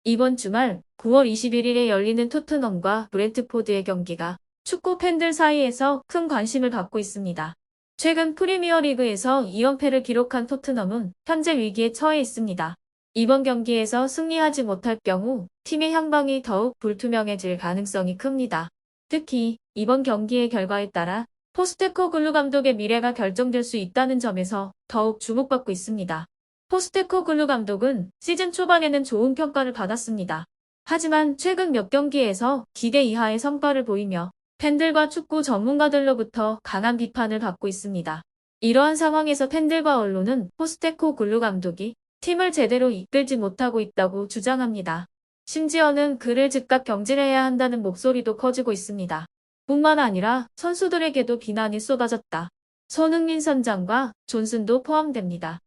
이번 주말 9월 21일에 열리는 토트넘과 브렌트포드의 경기가 축구 팬들 사이에서 큰 관심을 받고 있습니다. 최근 프리미어리그에서 2연패를 기록한 토트넘은 현재 위기에 처해 있습니다. 이번 경기에서 승리하지 못할 경우 팀의 향방이 더욱 불투명해질 가능성이 큽니다. 특히 이번 경기의 결과에 따라 포스테코글루 감독의 미래가 결정될 수 있다는 점에서 더욱 주목받고 있습니다. 포스테코글루 감독은 시즌 초반에는 좋은 평가를 받았습니다. 하지만 최근 몇 경기에서 기대 이하의 성과를 보이며 팬들과 축구 전문가들로부터 강한 비판을 받고 있습니다. 이러한 상황에서 팬들과 언론은 포스테코글루 감독이 팀을 제대로 이끌지 못하고 있다고 주장합니다. 심지어는 그를 즉각 경질해야 한다는 목소리도 커지고 있습니다. 뿐만 아니라 선수들에게도 비난이 쏟아졌다. 손흥민 선장과 존슨도 포함됩니다.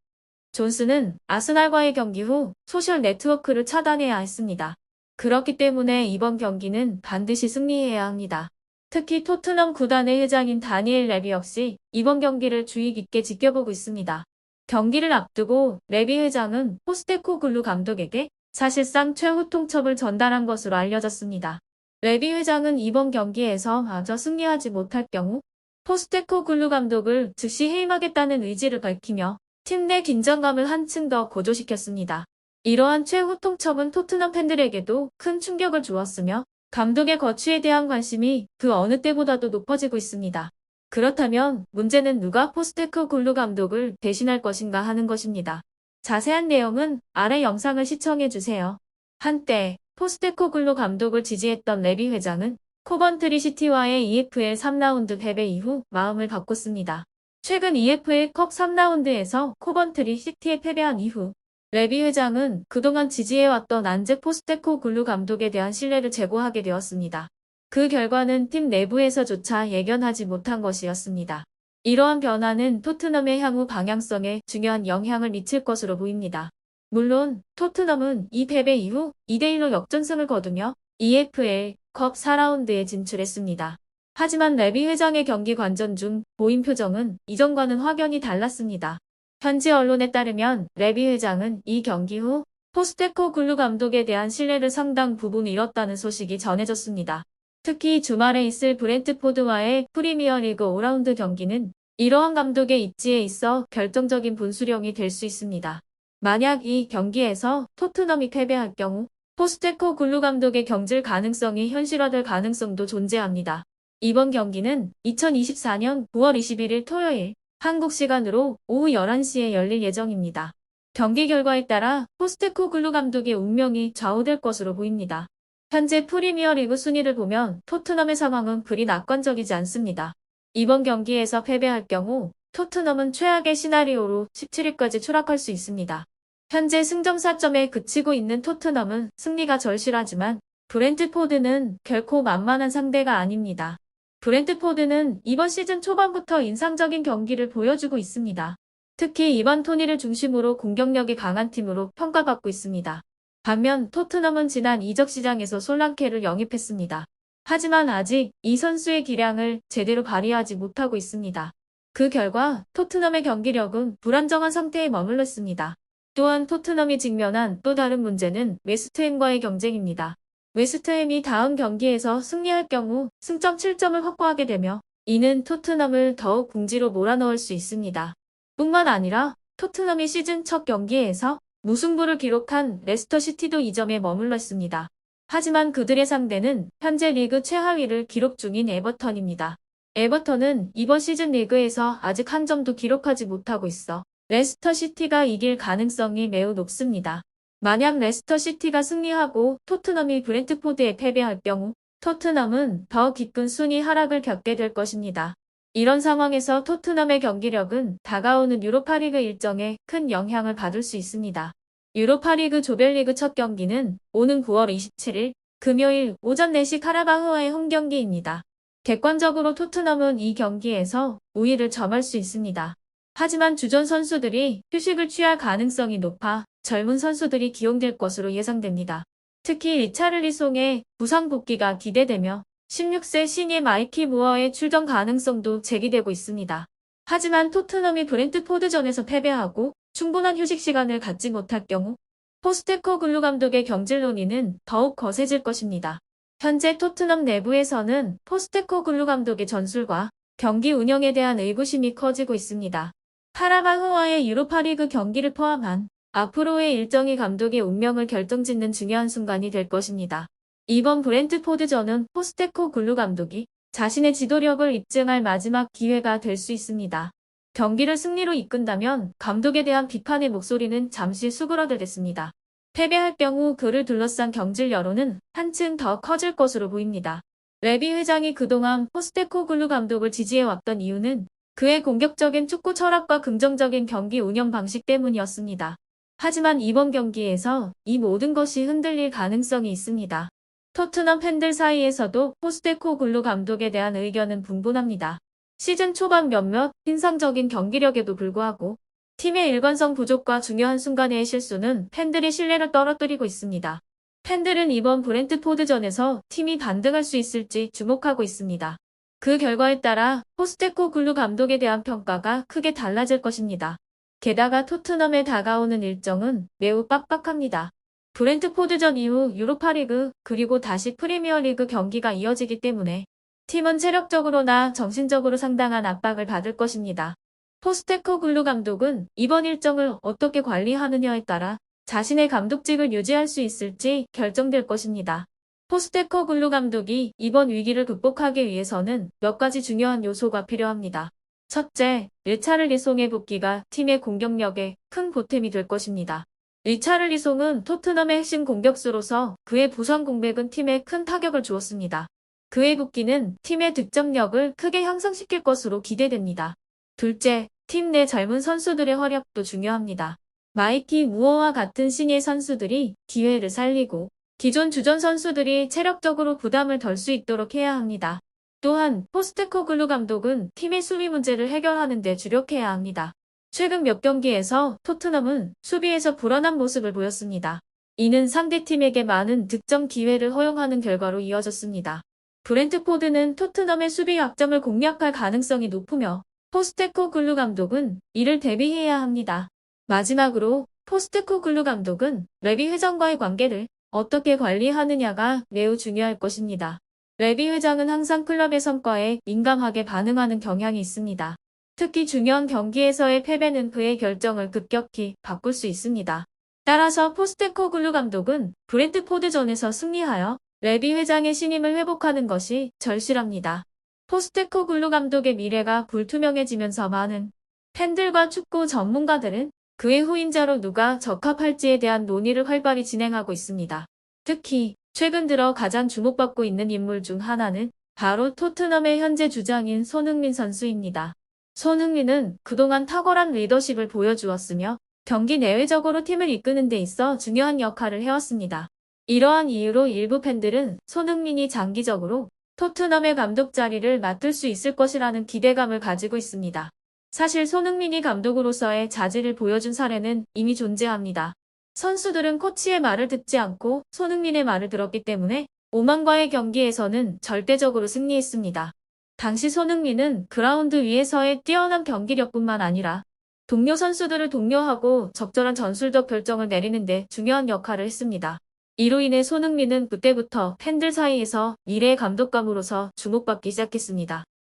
존슨은 아스날과의 경기 후 소셜 네트워크를 차단해야 했습니다. 그렇기 때문에 이번 경기는 반드시 승리해야 합니다. 특히 토트넘 구단의 회장인 다니엘 레비 역시 이번 경기를 주의 깊게 지켜보고 있습니다. 경기를 앞두고 레비 회장은 포스테코글루 감독에게 사실상 최후 통첩을 전달한 것으로 알려졌습니다. 레비 회장은 이번 경기에서 마저 승리하지 못할 경우 포스테코글루 감독을 즉시 해임하겠다는 의지를 밝히며 팀 내 긴장감을 한층 더 고조시켰습니다. 이러한 최후 통첩은 토트넘 팬들에게도 큰 충격을 주었으며 감독의 거취에 대한 관심이 그 어느 때보다도 높아지고 있습니다. 그렇다면 문제는 누가 포스테코글루 감독을 대신할 것인가 하는 것입니다. 자세한 내용은 아래 영상을 시청해주세요. 한때 포스테코글루 감독을 지지했던 레비 회장은 코번트리 시티와의 EFL 3라운드 패배 이후 마음을 바꿨습니다. 최근 EFL 컵 3라운드에서 코번트리 시티에 패배한 이후 레비 회장은 그동안 지지해왔던 안제 포스테코글루 감독에 대한 신뢰를 제고하게 되었습니다. 그 결과는 팀 내부에서조차 예견하지 못한 것이었습니다. 이러한 변화는 토트넘의 향후 방향성에 중요한 영향을 미칠 것으로 보입니다. 물론 토트넘은 이 패배 이후 2대1로 역전승을 거두며 EFL 컵 4라운드에 진출했습니다. 하지만 레비 회장의 경기 관전 중 보인 표정은 이전과는 확연히 달랐습니다. 현지 언론에 따르면 레비 회장은 이 경기 후 포스테코글루 감독에 대한 신뢰를 상당 부분 잃었다는 소식이 전해졌습니다. 특히 주말에 있을 브렌트포드와의 프리미어리그 5라운드 경기는 이러한 감독의 입지에 있어 결정적인 분수령이 될 수 있습니다. 만약 이 경기에서 토트넘이 패배할 경우 포스테코글루 감독의 경질 가능성이 현실화될 가능성도 존재합니다. 이번 경기는 2024년 9월 21일 토요일 한국 시간으로 오후 11시에 열릴 예정입니다. 경기 결과에 따라 포스테코글루 감독의 운명이 좌우될 것으로 보입니다. 현재 프리미어리그 순위를 보면 토트넘의 상황은 그리 낙관적이지 않습니다. 이번 경기에서 패배할 경우 토트넘은 최악의 시나리오로 17위까지 추락할 수 있습니다. 현재 승점 4점에 그치고 있는 토트넘은 승리가 절실하지만 브렌트포드는 결코 만만한 상대가 아닙니다. 브렌트포드는 이번 시즌 초반부터 인상적인 경기를 보여주고 있습니다. 특히 이번 토니를 중심으로 공격력이 강한 팀으로 평가받고 있습니다. 반면 토트넘은 지난 이적 시장에서 솔랑케를 영입했습니다. 하지만 아직 이 선수의 기량을 제대로 발휘하지 못하고 있습니다. 그 결과 토트넘의 경기력은 불안정한 상태에 머물러 있습니다. 또한 토트넘이 직면한 또 다른 문제는 웨스트햄과의 경쟁입니다. 웨스트햄이 다음 경기에서 승리할 경우 승점 7점을 확보하게 되며 이는 토트넘을 더욱 궁지로 몰아넣을 수 있습니다. 뿐만 아니라 토트넘이 시즌 첫 경기에서 무승부를 기록한 레스터시티도 2점에 머물러 있습니다. 하지만 그들의 상대는 현재 리그 최하위를 기록 중인 에버턴입니다. 에버턴은 이번 시즌 리그에서 아직 한 점도 기록하지 못하고 있어 레스터시티가 이길 가능성이 매우 높습니다. 만약 레스터시티가 승리하고 토트넘이 브렌트포드에 패배할 경우 토트넘은 더 깊은 순위 하락을 겪게 될 것입니다. 이런 상황에서 토트넘의 경기력은 다가오는 유로파리그 일정에 큰 영향을 받을 수 있습니다. 유로파리그 조별리그 첫 경기는 오는 9월 27일 금요일 오전 4시 카라바흐와의 홈경기입니다. 객관적으로 토트넘은 이 경기에서 우위를 점할 수 있습니다. 하지만 주전 선수들이 휴식을 취할 가능성이 높아 젊은 선수들이 기용될 것으로 예상됩니다. 특히 리차를리송의 부상 복귀가 기대되며 16세 신예 마이키 무어의 출전 가능성도 제기되고 있습니다. 하지만 토트넘이 브렌트포드전에서 패배하고 충분한 휴식 시간을 갖지 못할 경우 포스테코글루 감독의 경질 논의는 더욱 거세질 것입니다. 현재 토트넘 내부에서는 포스테코글루 감독의 전술과 경기 운영에 대한 의구심이 커지고 있습니다. 파라바흐와의 유로파리그 경기를 포함한 앞으로의 일정이 감독의 운명을 결정짓는 중요한 순간이 될 것입니다. 이번 브렌트포드전은 포스테코글루 감독이 자신의 지도력을 입증할 마지막 기회가 될 수 있습니다. 경기를 승리로 이끈다면 감독에 대한 비판의 목소리는 잠시 수그러들겠습니다. 패배할 경우 그를 둘러싼 경질 여론은 한층 더 커질 것으로 보입니다. 레비 회장이 그동안 포스테코글루 감독을 지지해왔던 이유는 그의 공격적인 축구 철학과 긍정적인 경기 운영 방식 때문이었습니다. 하지만 이번 경기에서 이 모든 것이 흔들릴 가능성이 있습니다. 토트넘 팬들 사이에서도 포스테코글루 감독에 대한 의견은 분분합니다. 시즌 초반 몇몇 인상적인 경기력에도 불구하고 팀의 일관성 부족과 중요한 순간의 실수는 팬들의 신뢰를 떨어뜨리고 있습니다. 팬들은 이번 브렌트포드전에서 팀이 반등할 수 있을지 주목하고 있습니다. 그 결과에 따라 포스테코글루 감독에 대한 평가가 크게 달라질 것입니다. 게다가 토트넘에 다가오는 일정은 매우 빡빡합니다. 브렌트포드전 이후 유로파리그 그리고 다시 프리미어리그 경기가 이어지기 때문에 팀은 체력적으로나 정신적으로 상당한 압박을 받을 것입니다. 포스테코글루 감독은 이번 일정을 어떻게 관리하느냐에 따라 자신의 감독직을 유지할 수 있을지 결정될 것입니다. 포스테코글루 감독이 이번 위기를 극복하기 위해서는 몇 가지 중요한 요소가 필요합니다. 첫째, 리차를리송의 복귀가 팀의 공격력에 큰 보탬이 될 것입니다. 리차를리송은 토트넘의 핵심 공격수로서 그의 부상 공백은 팀에 큰 타격을 주었습니다. 그의 복귀는 팀의 득점력을 크게 향상시킬 것으로 기대됩니다. 둘째, 팀 내 젊은 선수들의 활약도 중요합니다. 마이키 무어와 같은 신예 선수들이 기회를 살리고 기존 주전 선수들이 체력적으로 부담을 덜 수 있도록 해야 합니다. 또한 포스테코글루 감독은 팀의 수비 문제를 해결하는 데 주력해야 합니다. 최근 몇 경기에서 토트넘은 수비에서 불안한 모습을 보였습니다. 이는 상대팀에게 많은 득점 기회를 허용하는 결과로 이어졌습니다. 브렌트포드는 토트넘의 수비 약점을 공략할 가능성이 높으며 포스테코글루 감독은 이를 대비해야 합니다. 마지막으로 포스테코글루 감독은 레비 회장과의 관계를 어떻게 관리하느냐가 매우 중요할 것입니다. 레비 회장은 항상 클럽의 성과에 민감하게 반응하는 경향이 있습니다. 특히 중요한 경기에서의 패배는 그의 결정을 급격히 바꿀 수 있습니다. 따라서 포스테코글루 감독은 브렌트포드전에서 승리하여 레비 회장의 신임을 회복하는 것이 절실합니다. 포스테코글루 감독의 미래가 불투명해지면서 많은 팬들과 축구 전문가들은 그의 후임자로 누가 적합할지에 대한 논의를 활발히 진행하고 있습니다. 특히 최근 들어 가장 주목받고 있는 인물 중 하나는 바로 토트넘의 현재 주장인 손흥민 선수입니다. 손흥민은 그동안 탁월한 리더십을 보여주었으며 경기 내외적으로 팀을 이끄는 데 있어 중요한 역할을 해왔습니다. 이러한 이유로 일부 팬들은 손흥민이 장기적으로 토트넘의 감독 자리를 맡을 수 있을 것이라는 기대감을 가지고 있습니다. 사실 손흥민이 감독으로서의 자질을 보여준 사례는 이미 존재합니다. 선수들은 코치의 말을 듣지 않고 손흥민의 말을 들었기 때문에 오만과의 경기에서는 절대적으로 승리했습니다. 당시 손흥민은 그라운드 위에서의 뛰어난 경기력뿐만 아니라 동료 선수들을 독려하고 적절한 전술적 결정을 내리는 데 중요한 역할을 했습니다. 이로 인해 손흥민은 그때부터 팬들 사이에서 미래의 감독감으로서 주목받기 시작했습니다.